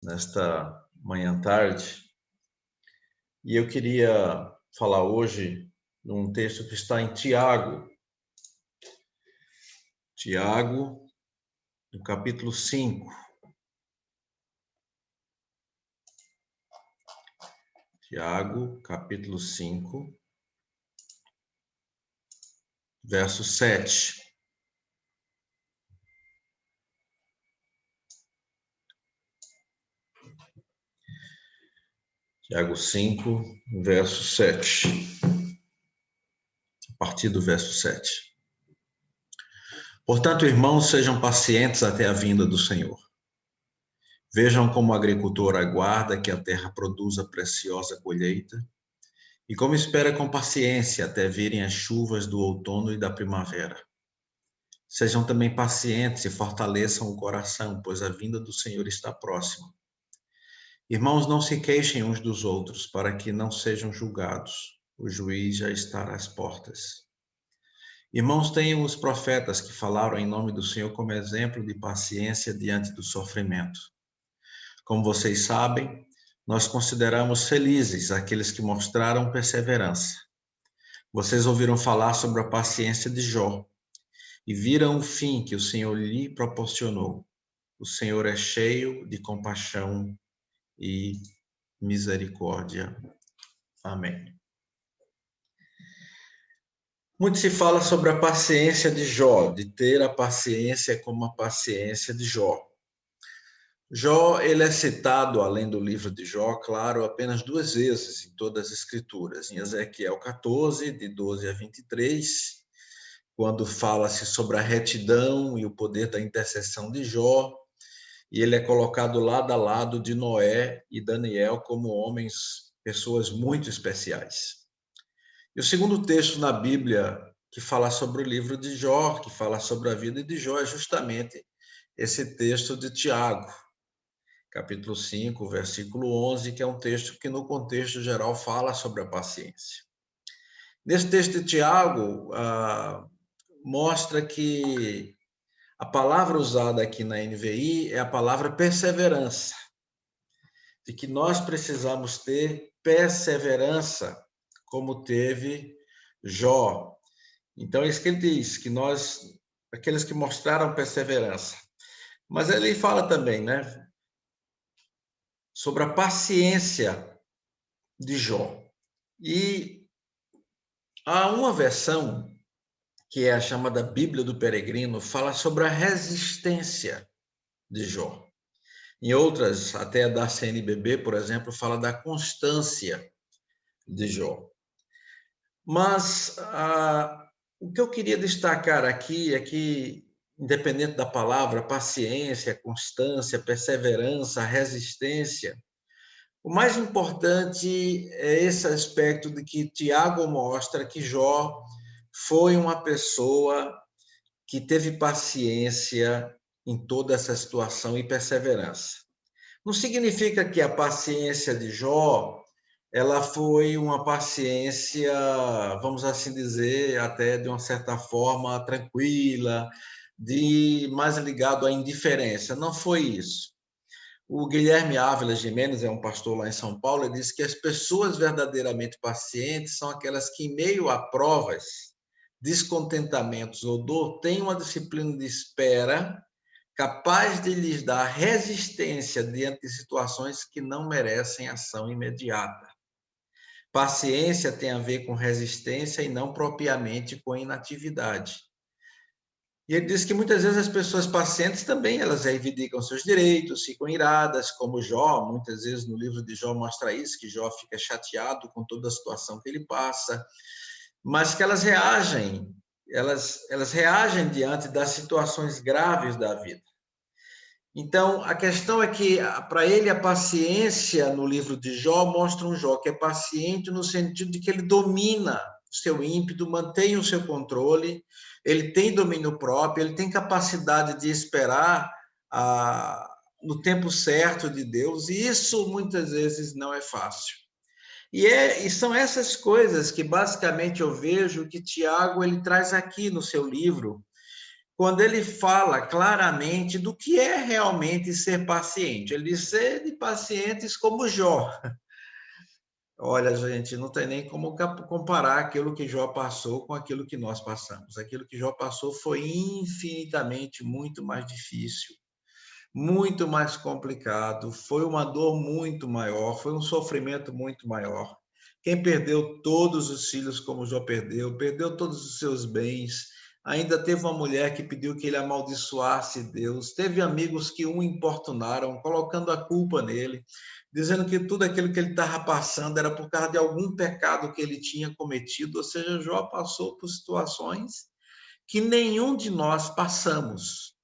nesta manhã-tarde, e eu queria falar hoje de um texto que está em Tiago, no capítulo 5. Tiago, capítulo 5, verso 7. Tiago 5, verso 7. A partir do verso 7. Portanto, irmãos, sejam pacientes até a vinda do Senhor. Vejam como o agricultor aguarda que a terra produza preciosa colheita e como espera com paciência até virem as chuvas do outono e da primavera. Sejam também pacientes e fortaleçam o coração, pois a vinda do Senhor está próxima. Irmãos, não se queixem uns dos outros, para que não sejam julgados. O juiz já está às portas. Irmãos, tenham os profetas que falaram em nome do Senhor como exemplo de paciência diante do sofrimento. Como vocês sabem, nós consideramos felizes aqueles que mostraram perseverança. Vocês ouviram falar sobre a paciência de Jó e viram o fim que o Senhor lhe proporcionou. O Senhor é cheio de compaixão e misericórdia. Amém. Muito se fala sobre a paciência de Jó, de ter a paciência como a paciência de Jó. Jó, ele é citado, além do livro de Jó, claro, apenas 2 vezes em todas as escrituras. Em Ezequiel 14, de 12 a 23, quando fala-se sobre a retidão e o poder da intercessão de Jó, e ele é colocado lado a lado de Noé e Daniel como homens, pessoas muito especiais. E o segundo texto na Bíblia que fala sobre o livro de Jó, que fala sobre a vida de Jó, é justamente esse texto de Tiago, capítulo 5, versículo 11, que é um texto que, no contexto geral, fala sobre a paciência. Nesse texto de Tiago, mostra que a palavra usada aqui na NVI é a palavra perseverança, de que nós precisamos ter perseverança, como teve Jó. Então, é isso que ele diz, que nós, aqueles que mostraram perseverança. Mas ele fala também, né, sobre a paciência de Jó. E há uma versão, que é a chamada Bíblia do Peregrino, fala sobre a resistência de Jó. Em outras, até a da CNBB, por exemplo, fala da constância de Jó. Mas o que eu queria destacar aqui é que, independente da palavra, paciência, constância, perseverança, resistência, o mais importante é esse aspecto de que Tiago mostra que Jó foi uma pessoa que teve paciência em toda essa situação e perseverança. Não significa que a paciência de Jó ela foi uma paciência, vamos assim dizer, até de uma certa forma tranquila, de mais ligado à indiferença. Não foi isso. O Guilherme Ávila Gimenez é um pastor lá em São Paulo e diz que as pessoas verdadeiramente pacientes são aquelas que, em meio a provas, descontentamentos ou dor, têm uma disciplina de espera capaz de lhes dar resistência diante de situações que não merecem ação imediata. Paciência tem a ver com resistência e não propriamente com inatividade. E ele diz que muitas vezes as pessoas pacientes também, elas reivindicam seus direitos, ficam iradas, como Jó, muitas vezes no livro de Jó mostra isso, que Jó fica chateado com toda a situação que ele passa, mas que elas reagem diante das situações graves da vida. Então, a questão é que, para ele, a paciência no livro de Jó mostra um Jó que é paciente no sentido de que ele domina o seu ímpeto, mantém o seu controle, ele tem domínio próprio, ele tem capacidade de esperar no tempo certo de Deus, e isso muitas vezes não é fácil. E são essas coisas que basicamente eu vejo que Tiago ele traz aqui no seu livro, quando ele fala claramente do que é realmente ser paciente. Ele diz: sede pacientes como Jó. Olha, gente, não tem nem como comparar aquilo que Jó passou com aquilo que nós passamos. Aquilo que Jó passou foi infinitamente muito mais difícil, muito mais complicado, foi uma dor muito maior, foi um sofrimento muito maior. Quem perdeu todos os filhos como Jó perdeu, perdeu todos os seus bens, ainda teve uma mulher que pediu que ele amaldiçoasse Deus, teve amigos que o importunaram, colocando a culpa nele, dizendo que tudo aquilo que ele estava passando era por causa de algum pecado que ele tinha cometido, ou seja, Jó passou por situações que nenhum de nós passamos.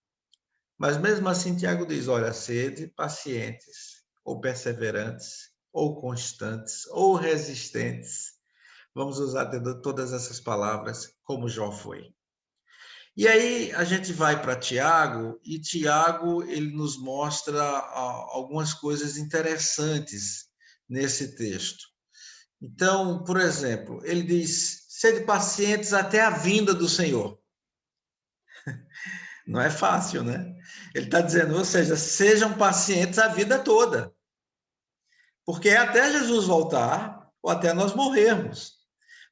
Mas mesmo assim, Tiago diz: olha, sede pacientes, ou perseverantes, ou constantes, ou resistentes. Vamos usar todas essas palavras, como Jó foi. E aí a gente vai para Tiago, e Tiago ele nos mostra algumas coisas interessantes nesse texto. Então, por exemplo, ele diz: sede pacientes até a vinda do Senhor. Não é fácil, né? Ele está dizendo, ou seja, sejam pacientes a vida toda. Porque é até Jesus voltar ou até nós morrermos.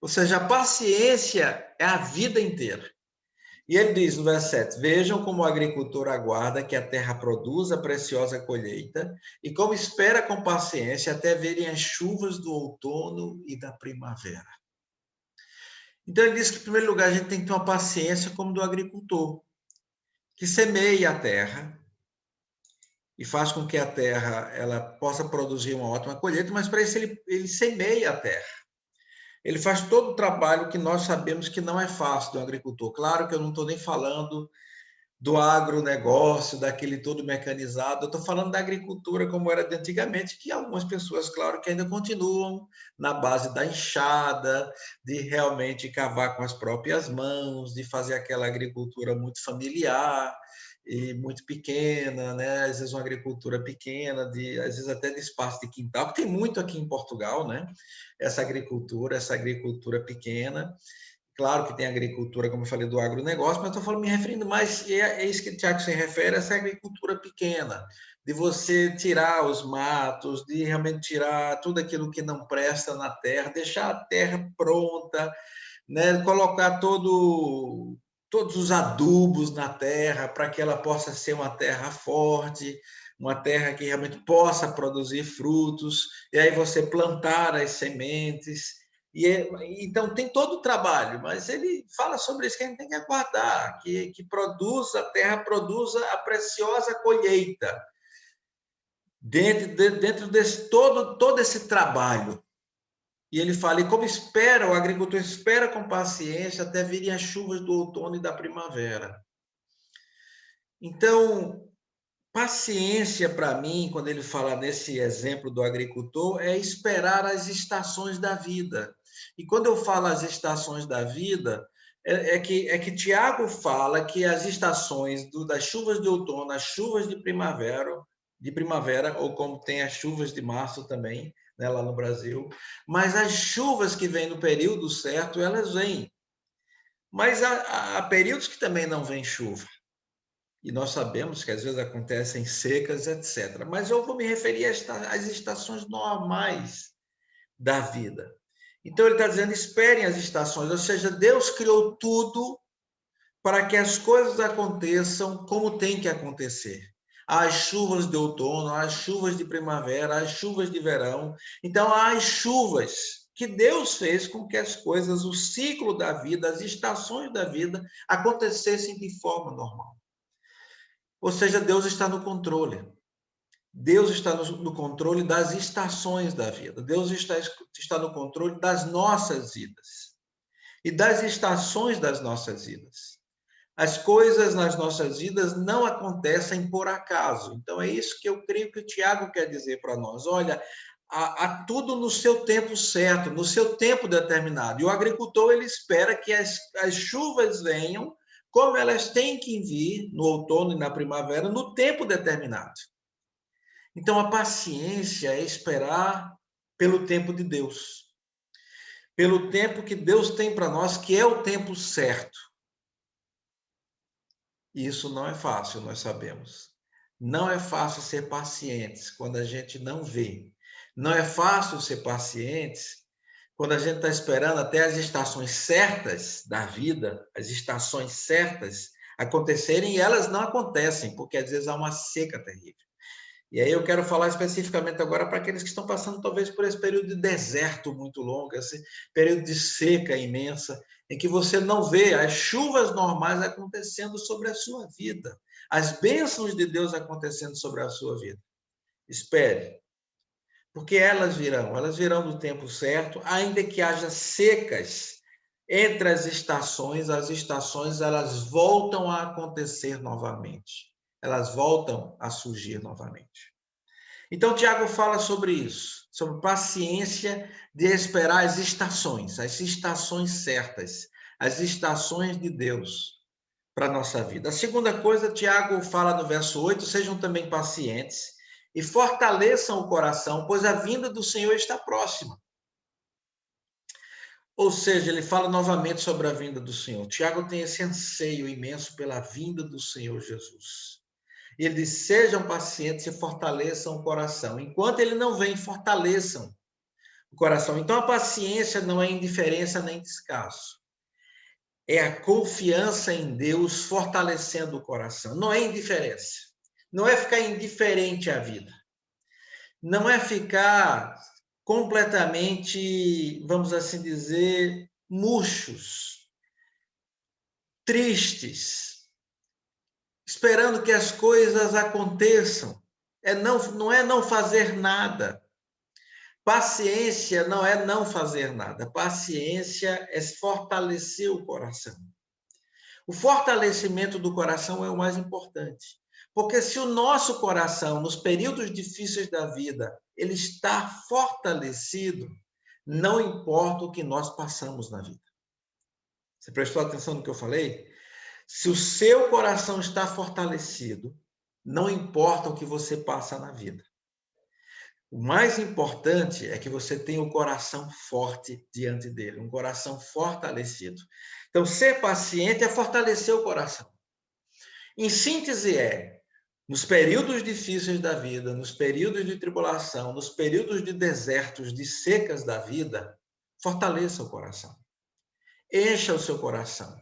Ou seja, a paciência é a vida inteira. E ele diz no verso 7, vejam como o agricultor aguarda que a terra produza a preciosa colheita e como espera com paciência até verem as chuvas do outono e da primavera. Então ele diz que, em primeiro lugar, a gente tem que ter uma paciência como do agricultor, que semeia a terra, e faz com que a terra ela possa produzir uma ótima colheita, mas para isso ele semeia a terra. Ele faz todo o trabalho que nós sabemos que não é fácil do agricultor. Claro que eu não estou nem falando do agronegócio, daquele todo mecanizado, eu estou falando da agricultura como era de antigamente, que algumas pessoas, claro, que ainda continuam na base da enxada, de realmente cavar com as próprias mãos, de fazer aquela agricultura muito familiar, e muito pequena, né? Às vezes uma agricultura pequena, às vezes até de espaço de quintal, porque tem muito aqui em Portugal, né? Essa agricultura pequena. Claro que tem agricultura, como eu falei, do agronegócio, mas estou falando, me referindo mais, é isso que o Tiago se refere, essa agricultura pequena, de você tirar os matos, de realmente tirar tudo aquilo que não presta na terra, deixar a terra pronta, né? Colocar todos os adubos na terra para que ela possa ser uma terra forte, uma terra que realmente possa produzir frutos, e aí você plantar as sementes. Então tem todo o trabalho, mas ele fala sobre isso que a gente tem que aguardar, que a terra produza a preciosa colheita. Dentro desse todo esse trabalho, e ele fala, e como espera, o agricultor espera com paciência até virem as chuvas do outono e da primavera. Então, paciência para mim, quando ele fala nesse exemplo do agricultor, é esperar as estações da vida. E quando eu falo as estações da vida, é que Tiago fala que as estações das chuvas de outono, as chuvas de primavera, ou como tem as chuvas de março também, né, lá no Brasil, mas as chuvas que vêm no período certo, elas vêm. Mas há períodos que também não vem chuva. E nós sabemos que às vezes acontecem secas, etc. Mas eu vou me referir às estações normais da vida. Então ele está dizendo, esperem as estações, ou seja, Deus criou tudo para que as coisas aconteçam como tem que acontecer. As chuvas de outono, as chuvas de primavera, as chuvas de verão. Então, há as chuvas que Deus fez com que as coisas, o ciclo da vida, as estações da vida acontecessem de forma normal. Ou seja, Deus está no controle. Deus está no controle das estações da vida. Deus está no controle das nossas vidas e das estações das nossas vidas. As coisas nas nossas vidas não acontecem por acaso. Então, é isso que eu creio que o Tiago quer dizer para nós. Olha, há tudo no seu tempo certo, no seu tempo determinado. E o agricultor, ele espera que as chuvas venham como elas têm que vir no outono e na primavera, no tempo determinado. Então, a paciência é esperar pelo tempo de Deus, pelo tempo que Deus tem para nós, que é o tempo certo. E isso não é fácil, nós sabemos. Não é fácil ser pacientes quando a gente não vê. Não é fácil ser pacientes quando a gente está esperando até as estações certas da vida, as estações certas acontecerem e elas não acontecem, porque às vezes há uma seca terrível. E aí eu quero falar especificamente agora para aqueles que estão passando talvez por esse período de deserto muito longo, esse período de seca imensa, em que você não vê as chuvas normais acontecendo sobre a sua vida, as bênçãos de Deus acontecendo sobre a sua vida. Espere, porque elas virão no tempo certo, ainda que haja secas entre as estações elas voltam a acontecer novamente. Elas voltam a surgir novamente. Então, Tiago fala sobre isso, sobre paciência de esperar as estações certas, as estações de Deus para a nossa vida. A segunda coisa, Tiago fala no verso 8: sejam também pacientes e fortaleçam o coração, pois a vinda do Senhor está próxima. Ou seja, ele fala novamente sobre a vinda do Senhor. Tiago tem esse anseio imenso pela vinda do Senhor Jesus. E ele diz: sejam pacientes e fortaleçam o coração. Enquanto ele não vem, fortaleçam o coração. Então, a paciência não é indiferença nem descaso. É a confiança em Deus fortalecendo o coração. Não é indiferença. Não é ficar indiferente à vida. Não é ficar completamente, vamos assim dizer, murchos, tristes, esperando que as coisas aconteçam. Não é não fazer nada. Paciência não é não fazer nada. Paciência é fortalecer o coração. O fortalecimento do coração é o mais importante. Porque se o nosso coração, nos períodos difíceis da vida, ele está fortalecido, não importa o que nós passamos na vida. Você prestou atenção no que eu falei? Se o seu coração está fortalecido, não importa o que você passa na vida. O mais importante é que você tenha o coração forte diante dele, um coração fortalecido. Então, ser paciente é fortalecer o coração. Em síntese, nos períodos difíceis da vida, nos períodos de tribulação, nos períodos de desertos, de secas da vida, fortaleça o coração. Encha o seu coração.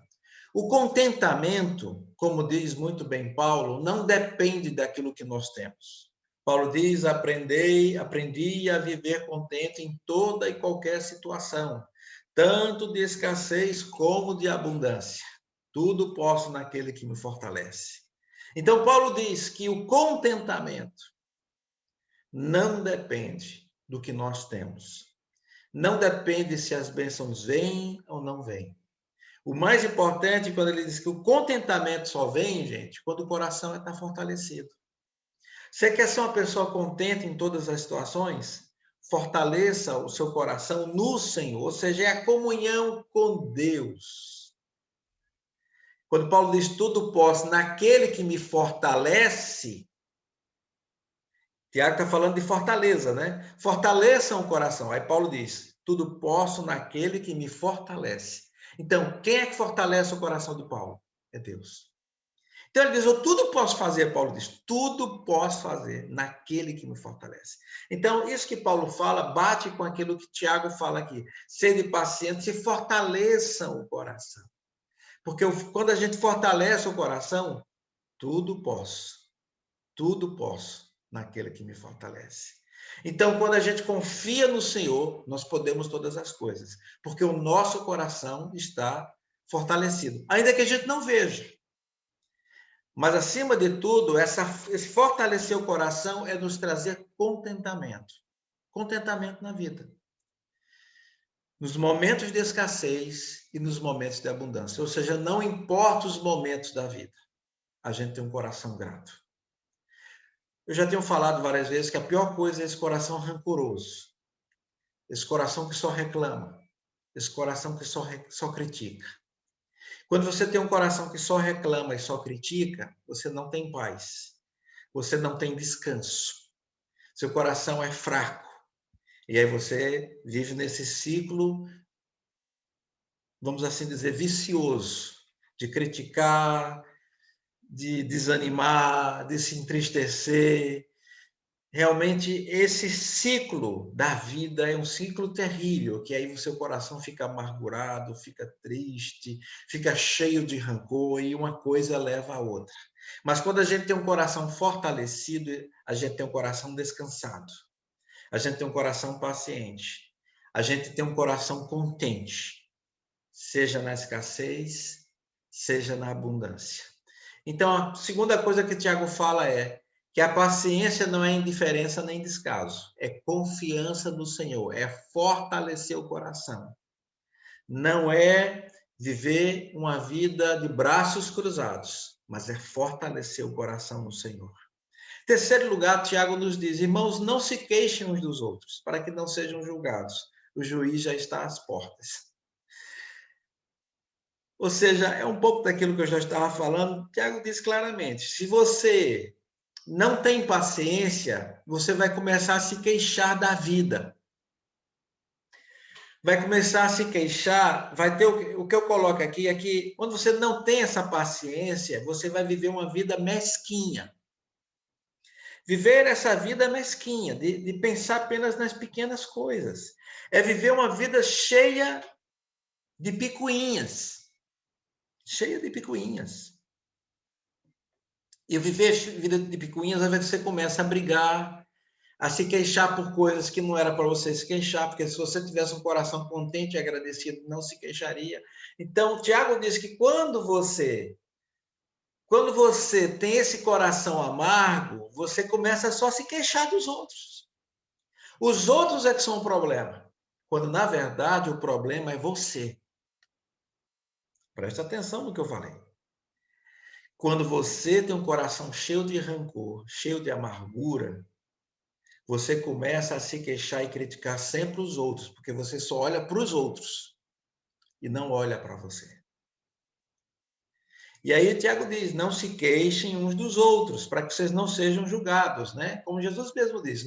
O contentamento, como diz muito bem Paulo, não depende daquilo que nós temos. Paulo diz: aprendi a viver contente em toda e qualquer situação, tanto de escassez como de abundância. Tudo posso naquele que me fortalece. Então, Paulo diz que o contentamento não depende do que nós temos. Não depende se as bênçãos vêm ou não vêm. O mais importante, quando ele diz que o contentamento só vem, gente, quando o coração está fortalecido. Você quer ser uma pessoa contente em todas as situações? Fortaleça o seu coração no Senhor, ou seja, é a comunhão com Deus. Quando Paulo diz tudo posso naquele que me fortalece, Tiago está falando de fortaleza, né? Fortaleçam o coração. Aí Paulo diz: tudo posso naquele que me fortalece. Então, quem é que fortalece o coração de Paulo? É Deus. Então ele diz: eu tudo posso fazer, Paulo diz, tudo posso fazer naquele que me fortalece. Então, isso que Paulo fala bate com aquilo que Tiago fala aqui. Sede pacientes e fortaleçam o coração. Porque quando a gente fortalece o coração, tudo posso naquele que me fortalece. Então, quando a gente confia no Senhor, nós podemos todas as coisas, porque o nosso coração está fortalecido, ainda que a gente não veja. Mas, acima de tudo, esse fortalecer o coração é nos trazer contentamento. Contentamento na vida. Nos momentos de escassez e nos momentos de abundância. Ou seja, não importa os momentos da vida, a gente tem um coração grato. Eu já tenho falado várias vezes que a pior coisa é esse coração rancoroso. Esse coração que só reclama. Esse coração que só critica. Quando você tem um coração que só reclama e só critica, você não tem paz. Você não tem descanso. Seu coração é fraco. E aí você vive nesse ciclo, vamos assim dizer, vicioso, de criticar, de desanimar, de se entristecer. Realmente, esse ciclo da vida é um ciclo terrível, que aí o seu coração fica amargurado, fica triste, fica cheio de rancor, e uma coisa leva a outra. Mas quando a gente tem um coração fortalecido, a gente tem um coração descansado, a gente tem um coração paciente, a gente tem um coração contente, seja na escassez, seja na abundância. Então, a segunda coisa que Tiago fala é que a paciência não é indiferença nem descaso, é confiança no Senhor, é fortalecer o coração. Não é viver uma vida de braços cruzados, mas é fortalecer o coração no Senhor. Em terceiro lugar, Tiago nos diz: irmãos, não se queixem uns dos outros, para que não sejam julgados. O juiz já está às portas. Ou seja, é um pouco daquilo que eu já estava falando. Tiago diz claramente: se você não tem paciência, você vai começar a se queixar da vida. Vai começar a se queixar, vai ter o que eu coloco aqui é que quando você não tem essa paciência, você vai viver uma vida mesquinha. Viver essa vida mesquinha, de pensar apenas nas pequenas coisas. É viver uma vida cheia de picuinhas. Cheia de picuinhas. E viver vida de picuinhas, às vezes você começa a brigar, a se queixar por coisas que não era para você se queixar, porque se você tivesse um coração contente e agradecido, não se queixaria. Então, Tiago diz que quando você tem esse coração amargo, você começa só a se queixar dos outros. Os outros é que são o problema, quando na verdade o problema é você. Preste atenção no que eu falei. Quando você tem um coração cheio de rancor, cheio de amargura, você começa a se queixar e criticar sempre os outros, porque você só olha para os outros e não olha para você. E aí Tiago diz: não se queixem uns dos outros, para que vocês não sejam julgados, né? Como Jesus mesmo diz: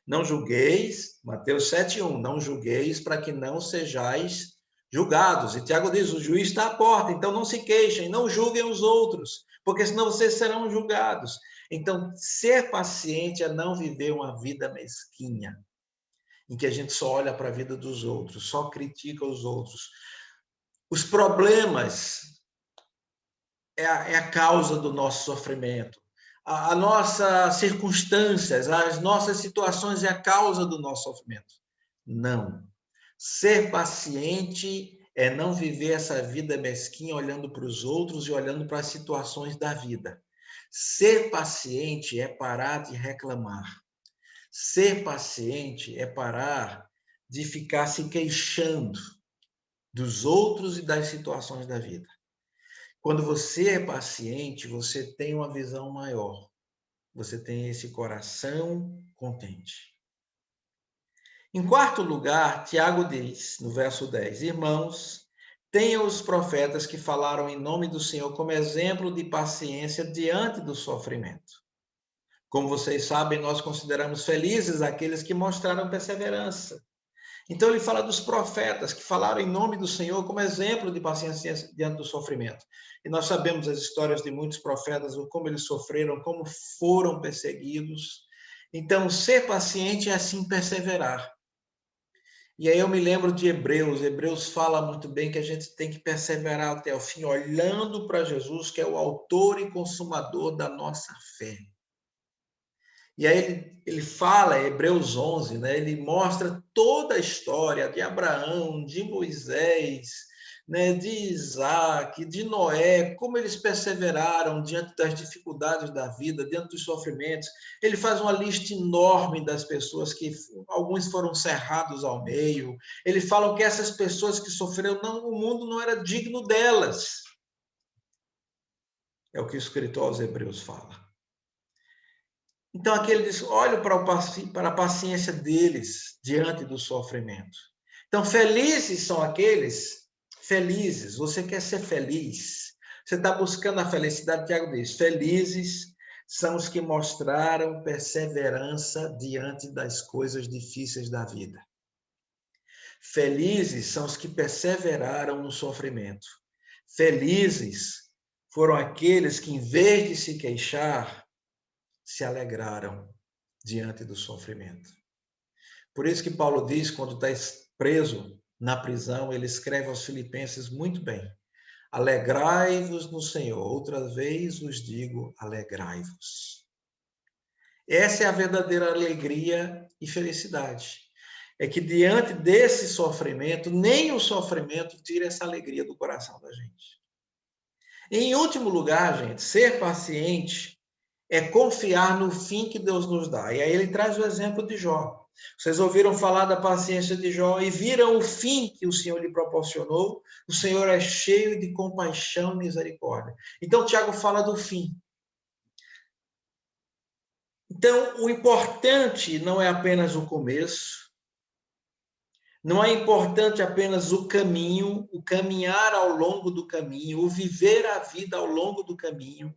não julgueis, Mateus 7:1, não julgueis para que não sejais julgados. E Tiago diz: o juiz está à porta, então não se queixem, não julguem os outros, porque senão vocês serão julgados. Então, ser paciente é não viver uma vida mesquinha, em que a gente só olha para a vida dos outros, só critica os outros. Os problemas é a causa do nosso sofrimento. A nossas circunstâncias, as nossas situações é a causa do nosso sofrimento. Não. Ser paciente é não viver essa vida mesquinha olhando para os outros e olhando para as situações da vida. Ser paciente é parar de reclamar. Ser paciente é parar de ficar se queixando dos outros e das situações da vida. Quando você é paciente, você tem uma visão maior. Você tem esse coração contente. Em quarto lugar, Tiago diz, no verso 10, irmãos, tenham os profetas que falaram em nome do Senhor como exemplo de paciência diante do sofrimento. Como vocês sabem, nós consideramos felizes aqueles que mostraram perseverança. Então ele fala dos profetas que falaram em nome do Senhor como exemplo de paciência diante do sofrimento. E nós sabemos as histórias de muitos profetas, como eles sofreram, como foram perseguidos. Então, ser paciente é assim perseverar. E aí eu me lembro de Hebreus. Hebreus fala muito bem que a gente tem que perseverar até o fim, olhando para Jesus, que é o autor e consumador da nossa fé. E aí ele fala, Hebreus 11, né? Ele mostra toda a história de Abraão, de Moisés, né? De Isaac, de Noé, como eles perseveraram diante das dificuldades da vida, diante dos sofrimentos. Ele faz uma lista enorme das pessoas que alguns foram cerrados ao meio. Ele fala que essas pessoas que sofreram, o mundo não era digno delas. É o que o escritor aos Hebreus fala. Então, aqui ele diz: olha para a paciência deles diante do sofrimento. Então, felizes são aqueles felizes. Você quer ser feliz? Você está buscando a felicidade? Tiago diz: felizes são os que mostraram perseverança diante das coisas difíceis da vida. Felizes são os que perseveraram no sofrimento. Felizes foram aqueles que, em vez de se queixar, se alegraram diante do sofrimento. Por isso que Paulo diz, quando está preso na prisão, ele escreve aos Filipenses muito bem: alegrai-vos no Senhor. Outra vez vos digo, alegrai-vos. Essa é a verdadeira alegria e felicidade. É que diante desse sofrimento, nem o sofrimento tira essa alegria do coração da gente. Em último lugar, gente, ser paciente é confiar no fim que Deus nos dá. E aí ele traz o exemplo de Jó. Vocês ouviram falar da paciência de Jó e viram o fim que o Senhor lhe proporcionou. O Senhor é cheio de compaixão e misericórdia. Então, Tiago fala do fim. Então, o importante não é apenas o começo, não é importante apenas o caminho, o caminhar ao longo do caminho, o viver a vida ao longo do caminho,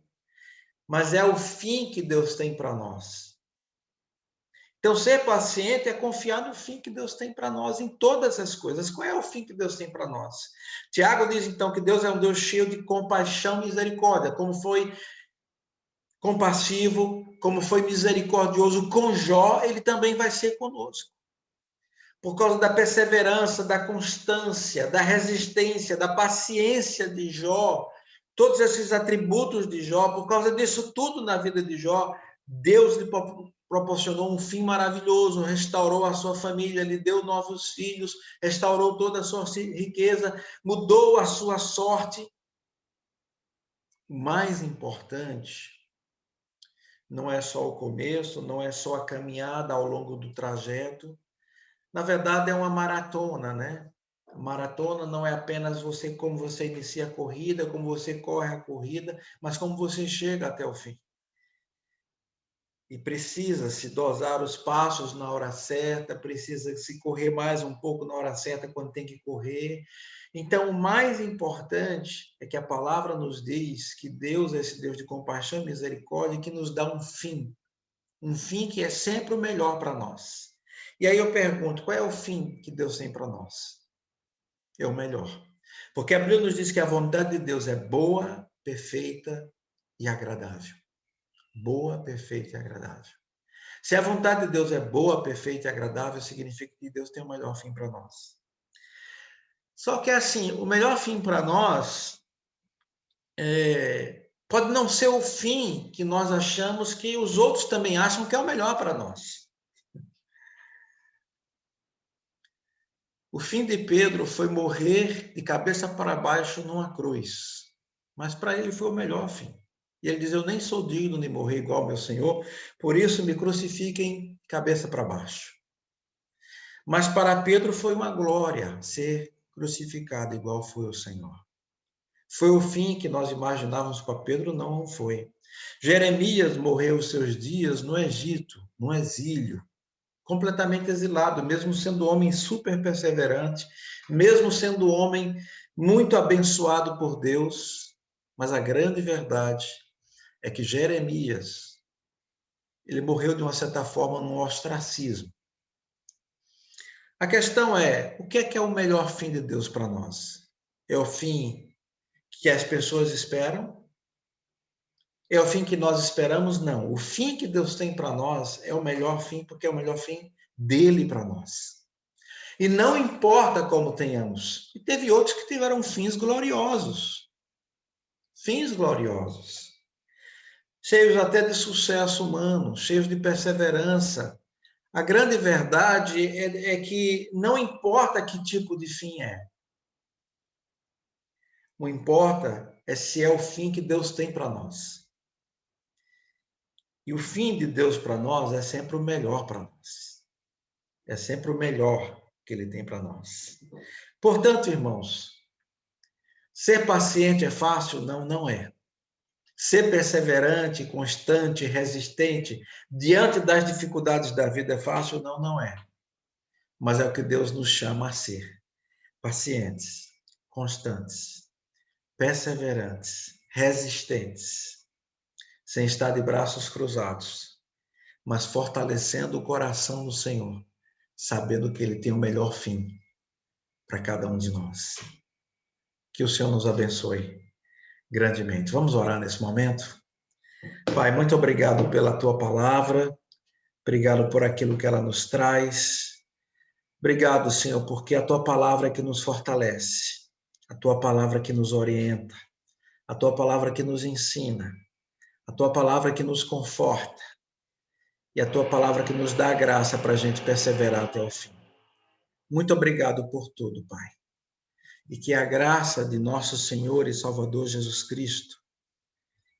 mas é o fim que Deus tem para nós. Então, ser paciente é confiar no fim que Deus tem para nós em todas as coisas. Qual é o fim que Deus tem para nós? Tiago diz, então, que Deus é um Deus cheio de compaixão e misericórdia, como foi compassivo, como foi misericordioso com Jó, ele também vai ser conosco. Por causa da perseverança, da constância, da resistência, da paciência de Jó, todos esses atributos de Jó, por causa disso tudo na vida de Jó, Deus lhe proporcionou um fim maravilhoso, restaurou a sua família, lhe deu novos filhos, restaurou toda a sua riqueza, mudou a sua sorte. O mais importante não é só o começo, não é só a caminhada ao longo do trajeto. Na verdade, é uma maratona, né? A maratona não é apenas você como você inicia a corrida, como você corre a corrida, mas como você chega até o fim. E precisa-se dosar os passos na hora certa, precisa-se correr mais um pouco na hora certa quando tem que correr. Então, o mais importante é que a palavra nos diz que Deus é esse Deus de compaixão e misericórdia que nos dá um fim que é sempre o melhor para nós. E aí eu pergunto, qual é o fim que Deus tem para nós? É o melhor. Porque a Bíblia nos diz que a vontade de Deus é boa, perfeita e agradável. Boa, perfeita e agradável. Se a vontade de Deus é boa, perfeita e agradável, significa que Deus tem o melhor fim para nós. Só que assim, o melhor fim para nós pode não ser o fim que nós achamos que os outros também acham que é o melhor para nós. O fim de Pedro foi morrer de cabeça para baixo numa cruz. Mas para ele foi o melhor fim. E ele diz, eu nem sou digno de morrer igual ao meu Senhor, por isso me crucifiquem cabeça para baixo. Mas para Pedro foi uma glória ser crucificado igual foi o Senhor. Foi o fim que nós imaginávamos para Pedro, não foi. Jeremias morreu os seus dias no Egito, no exílio, completamente exilado, mesmo sendo homem super perseverante, mesmo sendo homem muito abençoado por Deus, mas a grande verdade é que Jeremias, ele morreu de uma certa forma num ostracismo. A questão é, o que é o melhor fim de Deus para nós? É o fim que as pessoas esperam? É o fim que nós esperamos? Não. O fim que Deus tem para nós é o melhor fim, porque é o melhor fim dele para nós. E não importa como tenhamos. E teve outros que tiveram fins gloriosos. Fins gloriosos. Cheios até de sucesso humano, cheios de perseverança. A grande verdade é que não importa que tipo de fim é. O que importa é se é o fim que Deus tem para nós. E o fim de Deus para nós é sempre o melhor para nós. É sempre o melhor que Ele tem para nós. Portanto, irmãos, ser paciente é fácil? Não, não é. Ser perseverante, constante, resistente diante das dificuldades da vida é fácil? Não, não é. Mas é o que Deus nos chama a ser. Pacientes, constantes, perseverantes, resistentes, sem estar de braços cruzados, mas fortalecendo o coração no Senhor, sabendo que Ele tem o melhor fim para cada um de nós. Que o Senhor nos abençoe. grandemente. Vamos orar nesse momento? Pai, muito obrigado pela tua palavra, obrigado por aquilo que ela nos traz. Obrigado, Senhor, porque a tua palavra é que nos fortalece, a tua palavra que nos orienta, a tua palavra que nos ensina, a tua palavra que nos conforta e a tua palavra que nos dá a graça para a gente perseverar até o fim. Muito obrigado por tudo, Pai. E que a graça de nosso Senhor e Salvador Jesus Cristo,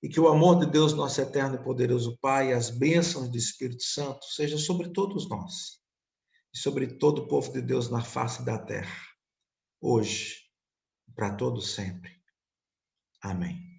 e que o amor de Deus, nosso eterno e poderoso Pai, e as bênçãos do Espírito Santo sejam sobre todos nós e sobre todo o povo de Deus na face da terra, hoje, para todos sempre. Amém.